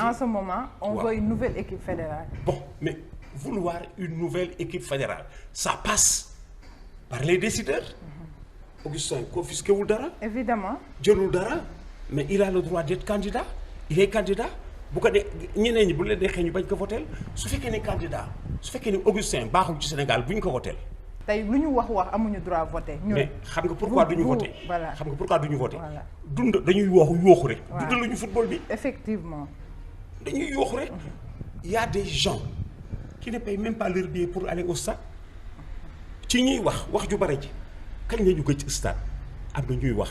en ce moment on veut une nouvelle équipe fédérale. Bon, mais vouloir une nouvelle équipe fédérale ça passe par les décideurs. Augustin confisqué wul dara. Évidemment. jëlul dara mais il a le droit d'être candidat il est candidat bu ko de ñeneen ñi bu leen neexee ñu bañ ko votel su fekkee ne candidat su fekkee ne Augustin baaxul ci Sénégal bu ñu ko votel tey lu ñu wax amuñu droit voter. mais xam nga pourquoi duñu voter voilà xam nga pourquoi duñu voter voilà dund dañuy yooxu rek. waaw dundaluñu football bi. effectivement. dañuy yooxu rek. Il y a des gens qui ne payent même pas leur billet pour aller au stade ci ñuy wax ju bare ji kañ la ñu gëj stade am na ñuy wax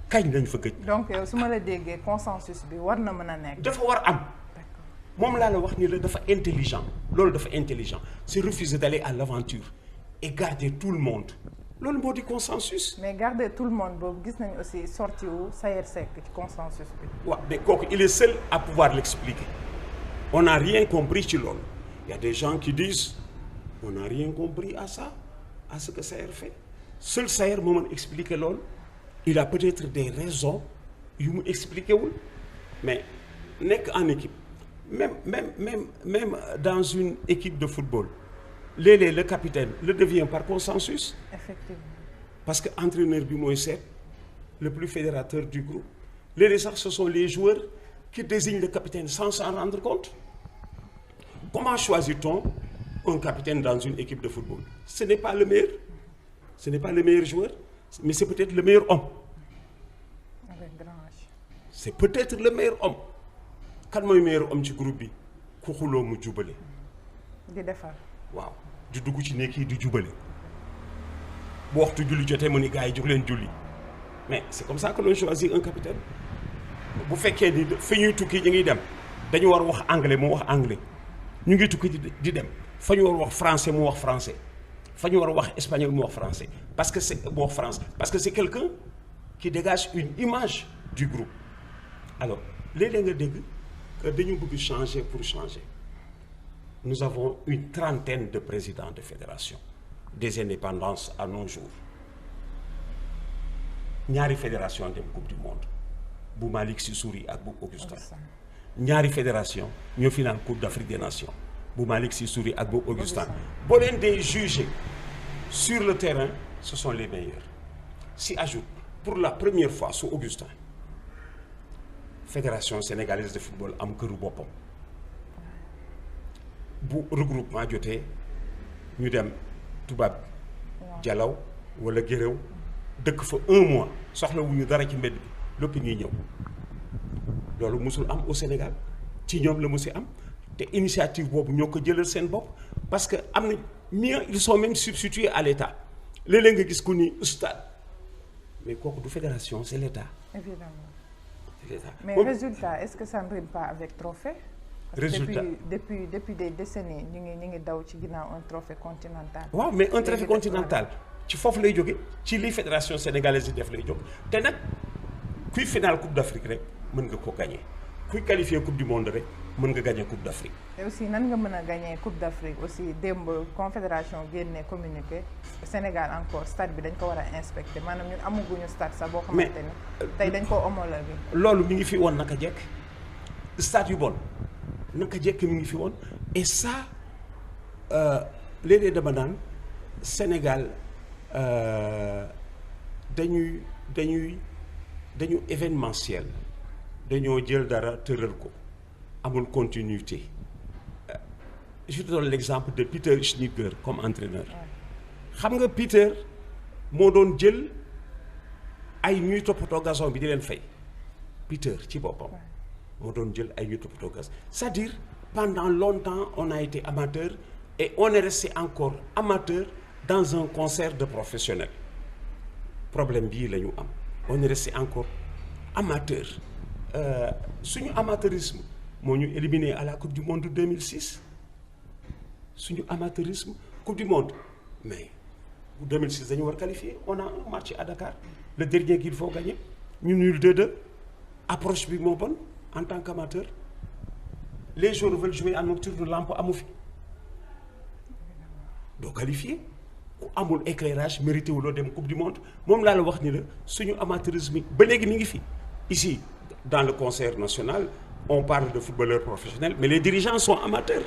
kañ lañ fa gëj. donc yow su ma la déggee consensus bi war na mën a nekk. dafa war am. moom laa la wax ni la dafa intelligent loolu dafa intelligent c'est refuser d'aller à l'aventure et garder tout le monde loolu moo di consensus. mais garder tout le monde boobu gis nañ aussi sorti wu Sayer Seck ci consensus bi. waaw mais kooku il est seul à pouvoir l'expliquer on n'a rien compris ci loolu il y a des gens qui disent on n'a rien compris à ça à ce que Sayer fait seul Sayer moo mën expliquer loolu il a peut-être des raisons yu mu expliquer wul mais nekk en équipe. Même dans une équipe de football léeg-léeg le capitaine le devient par consensus. Effectivement. Parce que entraîneur bi mooy seet le plus fédérateur du groupe léeg-léeg sax ce sont les joueurs qui désignent le capitaine sans s'en rendre compte. Comment choisit-on un capitaine dans une équipe de football? Ce n'est pas le meilleur joueur mais c'est peut-être le meilleur homme. Avec grand H. C'est peut-être le meilleur homme. kan mooy meilleur homme ci groupe bi ku xuloo mu jubale. di defar. waaw di dugg ci nekk yi di jubale bu waxtu julli jotee mu ni gars yi jóg leen julli mais c'est comme ça que l'on choisit un capitaine bu fekkee ni fa ñuy tukki ñu ngi dem dañu war wax anglais mu wax anglais ñu ngi tukki di dem fa ñu war wax français mu wax français fa ñu war wax espagnol mu wax français parce que c'est mu wax français parce que c'est quelqu'un qui dégage une image du groupe alors léeg-léeg nga dégg dañu bëgg changer pour changer nous avons une trentaine de présidents de fédération des indépendances à nos jours ñaari fédération dem coupe du monde bu Malick Sy Souris ak bu Augustin ñaari fédération ñoo final coupe d'Afrique des nations bu Malick Sy Souris ak bu Augustin boo leen dee juger sur le terrain ce sont les meilleurs si ajoute pour la première fois sous Augustin fédération sénégalaise de football am këru boppam bu regroupement jotee ñu dem tubaab jalaw wala géréw dëkk fa un mois soxlawuñu dara ci mbedd bi lépp ñuy ñëw loolu musul am au Sénégal ci ñoom la musi am te initiative boobu ñoo ko jëlal seen bopp parce que am na mieux ils sont même substitués à l'État léeg-léeg nga gis ku ni stade mais kooku du fédération c'est l'État. Évidemment. L'État. Mais résultat, est-ce que ça ne rime pas avec trophée? Résultat. Depuis des décennies ñu ngi daw ci ginnaaw un trophée continental. waaw mais un trophée continental ci foofu lay jóge ci li fédération sénégalaise yi def lay jóg te nag kuy final coupe d'Afrique rek mën nga ko gagner kuy qualifier coupe du monde rek mën nga gagner coupe d'Afrique. et aussi nan nga mën a gagner coupe d'Afrique aussi démb confédération génne communiqué Sénégal encore stade bi dañ ko war a inspecter maanaam ñun amaguñu stade sax boo xamante ni tey dañ ko homologué. loolu mi ngi fi woon naka jekk stade yu bon naka jekk mi ngi fi woon et ça léeg-léeg dama naan Sénégal dañu événementiel dañoo jël dara tëral ko amul continuité je te donne l'exemple de Peter Schnittger comme entraîneur xam nga Peter moo doon jël ay ñuy toppatoo gazon bi di leen fay Peter ci boppam moo doon jël ay ñuy toppatoo gazon c'est-à-dire pendant longtemps on a été amateur et on est resté encore amateur dans un concert de professionnels problème bii la ñu am on est resté encore amateur suñu amateurisme moo ñu éliminé à la coupe du monde 2006 suñu amateurisme coupe du monde mais 2006 dañu war qualifier on a un match à Dakar le dernier qu'il faut gagner ñu nul 2-2 approche bi moo bon en tant qu'amateur les joueurs veulent jouer en nocturne lampe amu fi doo qualifier ku amul éclairage mérité wuloo dem coupe du monde moom laa la wax ni la suñu amateurisme ba léegi mi ngi fi ici dans le concert national on parle de footballeurs professionnels mais les dirigeants sont amateurs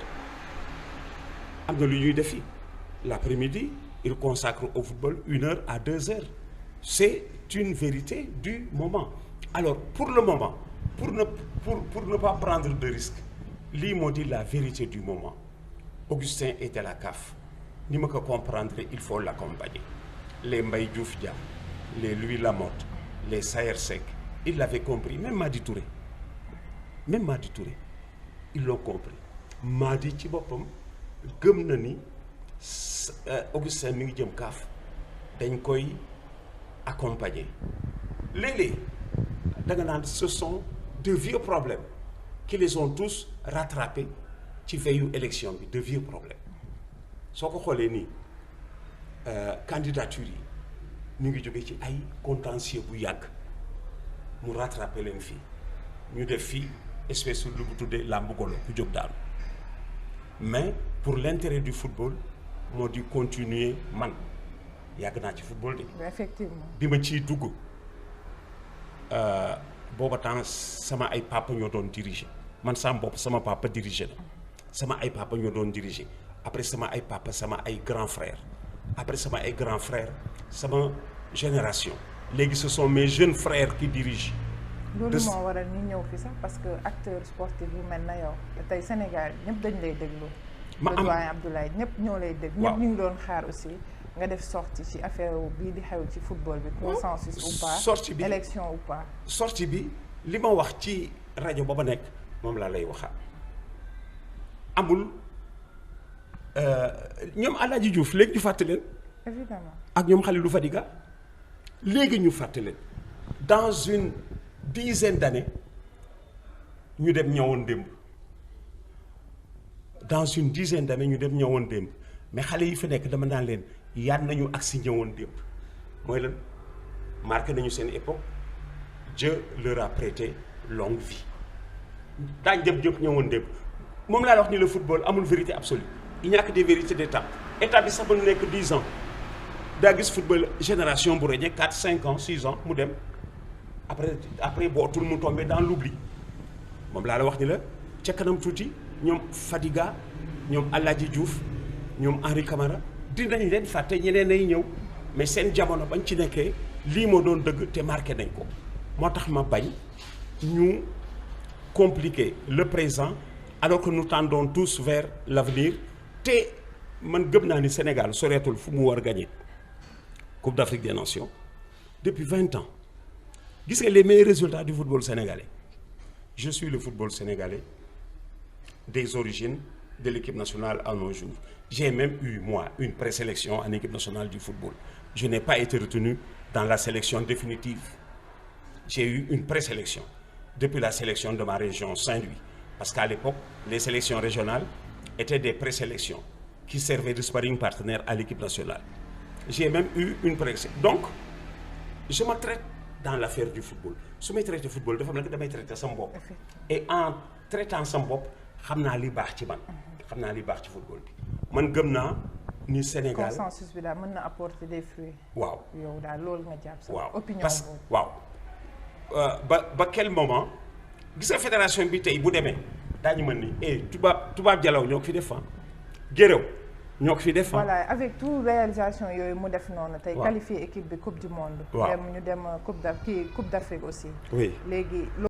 am na lu ñuy defi l'après-midi ils consacrent au football 1 heure à 2 heures c'est une vérité du moment alors pour le moment pour ne pas prendre de risques lii moo di la vérité du moment Augustin était la CAF ni ma ko comprendre il faut l'accompagner les Mbaye Diouf Dia les Louis Lamotte les Saër Seck ils l'avaient compris même Madi Touré ils l'ont compris Madi ci boppam gëm na ni Augustin mi ngi jëm CAF dañ koy accompagner léeg-léeg da nga naan ce sont de vieux problèmes qui les ont tous rattrapés ci veillu élection bi de vieux problèmes soo ko xoolee nii candidature yi ñu ngi jóge ci ay contentieux bu yàgg mu rattrapé leen fii ñu def fii espèce lu bu tuddee làmb golo ku jóg daanu mais pour l'intérêt du football moo di continuer man yàgg naa ci football de. effectivement bi ma ciy dugg booba temps sama ay papa ñoo doon diriger man sama bopp sama papa diriger la sama ay papa ñoo doon diriger après sama ay papa sama ay grand frère après sama ay grand frère sama génération léegi ce sont mes jeunes frères qui dirigent. loolu moo waral ñu ñëw fi sax parce que acteur sportif yu mel na yow tey Sénégal ñëpp dañ lay déglu. ma am doyen Abdoulaye ñëpp ñoo lay dégg. ñëpp ñu ngi doon xaar aussi nga def sortie ci affaire bii di xew ci football bi. consensus ou pas sortie bi élection ou pas. sortie bi li ma wax ci rajo ba nekk moom laa lay waxaat amul ñoom Alaaji Diouf léegi ñu fàtte leen. évidemment ak ñoom Khalilou Fadiga léegi ñu fàtte leen dans une dizaine d'années ñu dem ñëwoon démb dans une dizaine d'années ñu dem ñëwoon démb mais xale yi fi nekk dama naan leen yaan nañu ak si ñëwoon démb mooy lan marqué nañu seen époque Dieu leur a prêté longue vie daañ dem jëpp ñëwoon démb moom laa wax ni le football amul vérité absolue il n'y a que des vérités d'étape étape bi sax mën nekk 10 ans daa gis football génération bu rëñee 4 5 ans 6 ans mu dem après bootul mu tombé dans l'oubli moom laa la wax ni la ca kanam tuuti ñoom Fadiga ñoom Alaaji Diouf ñoom Henri Camara dinañ leen fàtte ñeneen ay ñëw mais seen jamono bañ ci nekkee lii moo doon dëgg te marqué nañ ko moo tax ma bañ ñu compliquer le présent alors que nous tendons tous vers l'avenir te man gëm naa ni Sénégal soreetul fu mu war gagner Coupe d'Afrique des Nations depuis 20 ans gis nga les meilleurs résultats du football sénégalais je suis le football sénégalais des origines de l'équipe nationale à nos jours j'ai même eu moi une présélection en équipe nationale du football je n'ai pas été retenu dans la sélection définitive j'ai eu une présélection depuis la sélection de ma région Saint-Louis parce qu'à l'époque les sélections régionales étaient des présélections qui servaient de sparring partenaire à l'équipe nationale j'ai même eu une présélection donc je me traite dans l'affaire du football su may traité football dafa mel ni damay traité sama bopp et en traitant sama bopp xam naa li baax ci man xam naa li baax ci football bi man gëm naa ni Sénégal consensus bi daal mën na apporter des fruits. waaw yow daal loolu nga jàpp sax. waaw opinion parce que boobu. waaw ba quel moment gis nga fédération bi tey bu demee daañu mën ni tubaab jalaw ñoo ko fi def fan géréw ñoo ko fi def voilà avec tout réalisation yooyu mu def noonu tey waaw qualifier équipe bi coupe du monde. waaw dem ñu dem coupe d'Afrique aussi. oui léegi.